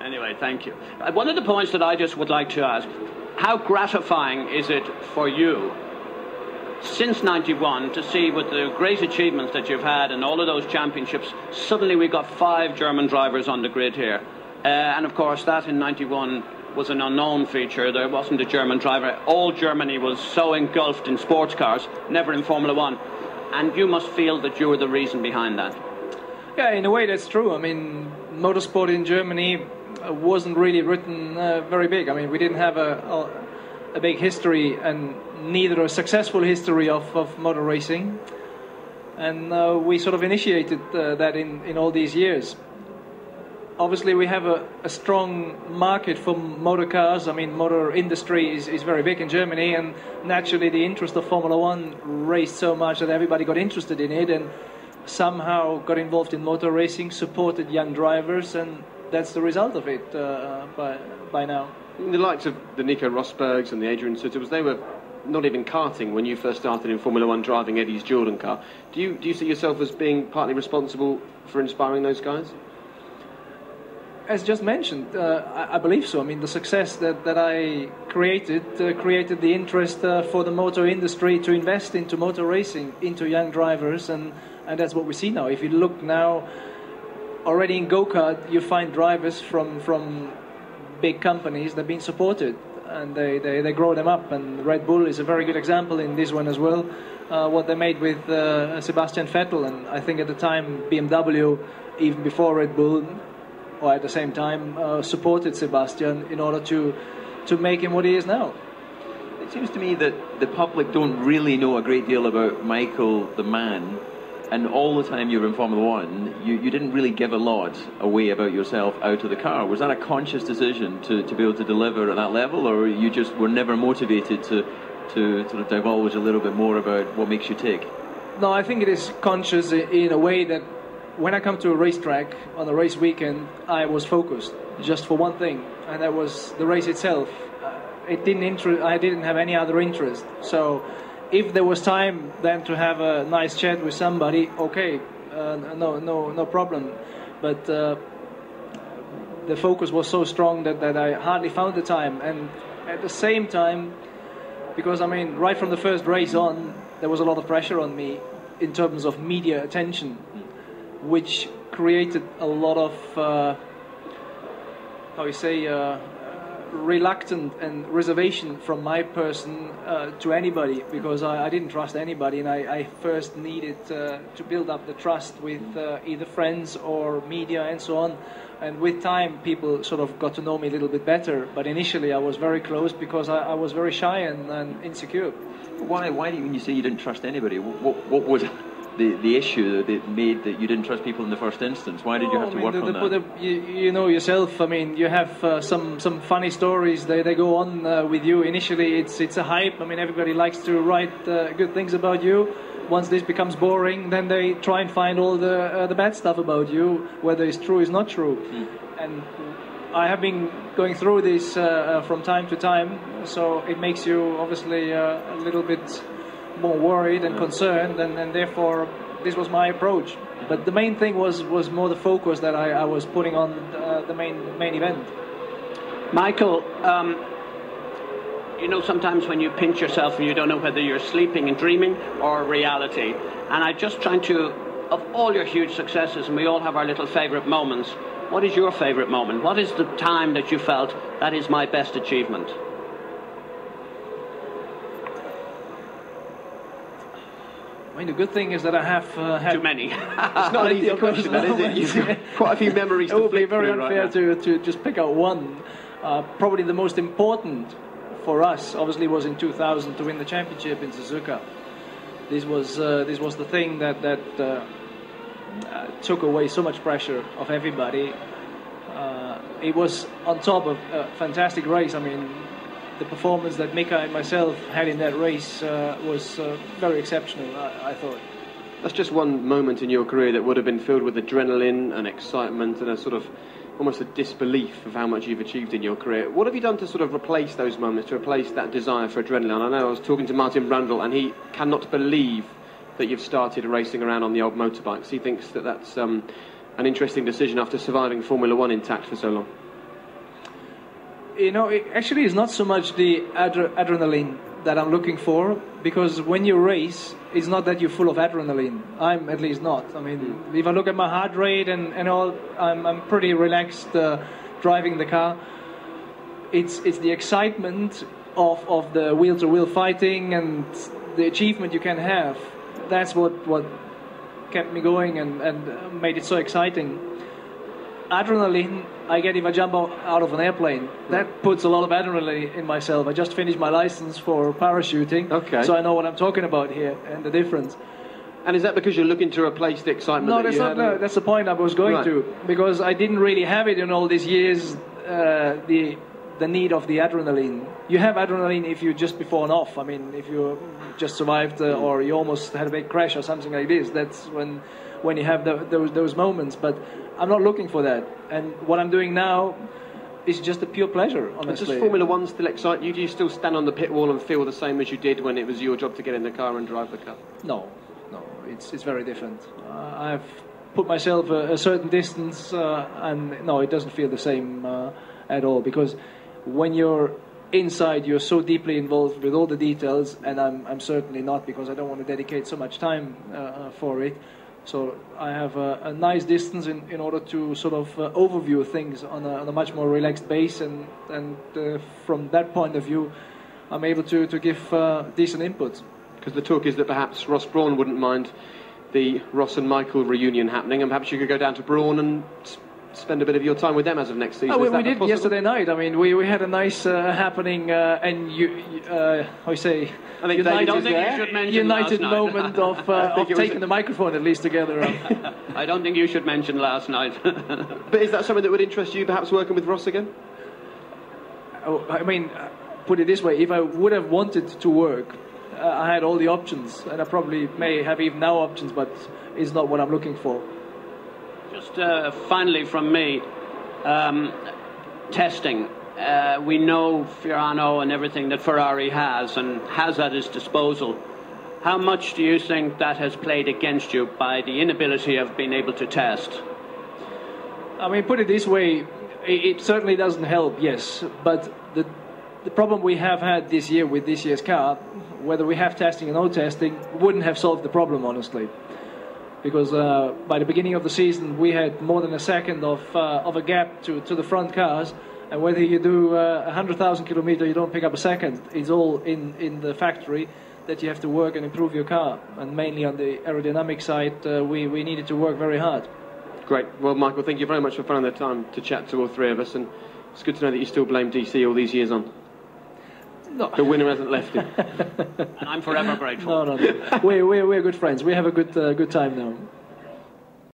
Anyway, thank you. One of the points that I just would like to ask, how gratifying is it for you, since '91, to see with the great achievements that you've had and all of those championships, suddenly we've got 5 German drivers on the grid here. And of course, that in '91 was an unknown feature. There wasn't a German driver. All Germany was so engulfed in sports cars, never in Formula One. And you must feel that you were the reason behind that. Yeah, in a way that's true. I mean, motorsport in Germany wasn't really written very big. I mean, we didn't have a big history and neither a successful history of motor racing. And we sort of initiated that in all these years. Obviously, we have a strong market for motor cars. I mean, motor industry is very big in Germany, and naturally the interest of Formula One raised so much that everybody got interested in it and somehow got involved in motor racing, supported young drivers, and that's the result of it by now. The likes of the Nico Rosbergs and the Adrian Sutters, they were not even karting when you first started in Formula One driving Eddie's Jordan car. Do you see yourself as being partly responsible for inspiring those guys? As just mentioned, I believe so. I mean, the success that I created created the interest for the motor industry to invest into motor racing, into young drivers, and that's what we see now. If you look now, already in go-kart, you find drivers from big companies that are being supported, and they grow them up. And Red Bull is a very good example in this one as well. What they made with Sebastian Vettel, and I think at the time BMW, even before Red Bull, or at the same time supported Sebastian in order to make him what he is now. It seems to me that the public don't really know a great deal about Michael the man, and all the time you were in Formula One, you didn't really give a lot away about yourself out of the car. Was that a conscious decision to be able to deliver at that level, or you just were never motivated to sort of divulge a little bit more about what makes you tick? No, I think it is conscious in a way that when I come to a racetrack on a race weekend, I was focused just for one thing, and that was the race itself. I didn't have any other interest. So, if there was time then to have a nice chat with somebody, okay, no problem. But the focus was so strong that I hardly found the time. And at the same time, because I mean, right from the first race on, there was a lot of pressure on me in terms of media attention, which created a lot of, reluctant and reservation from my person to anybody, because I didn't trust anybody, and I first needed to build up the trust with either friends or media and so on. And with time, people sort of got to know me a little bit better. But initially, I was very close because I was very shy and insecure. Why when you say you didn't trust anybody, what was the issue that made that you didn't trust people in the first instance? Why did you have to work on that? You know yourself, I mean, you have some funny stories, they go on with you. Initially it's a hype. I mean, everybody likes to write good things about you. Once this becomes boring, then they try and find all the bad stuff about you, whether it's true or it's not true. And I have been going through this from time to time, so it makes you obviously a little bit more worried and concerned, and therefore this was my approach. But the main thing was more the focus that I was putting on the main event. Michael, you know, sometimes when you pinch yourself and you don't know whether you're sleeping and dreaming or reality, and I'm just trying to, of all your huge successes, and we all have our little favourite moments, what is your favourite moment? What is the time that you felt that is my best achievement? I mean, the good thing is that I have had too many. It's not an easy question, then, is it? You've got quite a few memories to flick through. It would be very unfair to just pick out one. Probably the most important for us, obviously, was in 2000 to win the championship in Suzuka. This was the thing that took away so much pressure of everybody. It was on top of a fantastic race. I mean, the performance that Mika and myself had in that race was very exceptional, I thought. That's just one moment in your career that would have been filled with adrenaline and excitement and a sort of almost a disbelief of how much you've achieved in your career. What have you done to sort of replace those moments, to replace that desire for adrenaline? I know I was talking to Martin Brundle, and he cannot believe that you've started racing around on the old motorbikes. He thinks that that's an interesting decision after surviving Formula One intact for so long. You know, it actually is not so much the adrenaline that I'm looking for, because when you race, it's not that you're full of adrenaline. I'm at least not. I mean, if I look at my heart rate and all, I'm pretty relaxed driving the car. It's the excitement of the wheel-to-wheel fighting and the achievement you can have. That's what kept me going and made it so exciting. Adrenaline, I get if I jump out of an airplane. That puts a lot of adrenaline in myself. I just finished my license for parachuting, so I know what I'm talking about here and the difference. And is that because you're looking to replace the excitement? No, that's not. No, that's the point I was going to, because I didn't really have it in all these years. The need of the adrenaline. You have adrenaline if you just before and off. I mean, if you just survived or you almost had a big crash or something like this. That's when you have those moments. But I'm not looking for that. And what I'm doing now is just a pure pleasure, honestly. Does Formula One still excite you? Do you still stand on the pit wall and feel the same as you did when it was your job to get in the car and drive the car? No, it's very different. I've put myself a certain distance, and no, it doesn't feel the same at all, because when you're inside, you're so deeply involved with all the details, and I'm certainly not, because I don't want to dedicate so much time for it. So I have a nice distance in order to sort of overview things on a much more relaxed base, and from that point of view, I'm able to give decent input. Because the talk is that perhaps Ross Brawn wouldn't mind the Ross and Michael reunion happening, and perhaps you could go down to Brawn and spend a bit of your time with them as of next season. Oh, we did yesterday night. I mean, we had a nice happening, and how you say, I don't think you should mention united last moment of taking the microphone at least together. I don't think you should mention last night. But is that something that would interest you, perhaps working with Ross again? Oh, I mean, put it this way: if I would have wanted to work, I had all the options, and I probably may have even now options, but it's not what I'm looking for. Just finally from me, testing. We know Fiorano and everything that Ferrari has at its disposal. How much do you think that has played against you by the inability of being able to test? I mean, put it this way, it certainly doesn't help, yes, but the problem we have had this year with this year's car, whether we have testing or no testing, wouldn't have solved the problem, honestly. Because by the beginning of the season, we had more than a second of a gap to the front cars, and whether you do 100,000 kilometers, you don't pick up a second. It's all in the factory that you have to work and improve your car, and mainly on the aerodynamic side, we needed to work very hard. Great. Well, Michael, thank you very much for finding the time to chat to all three of us, and it's good to know that you still blame DC all these years on. No. The winner hasn't left him. And I'm forever grateful. No. We're good friends. We have a good time now.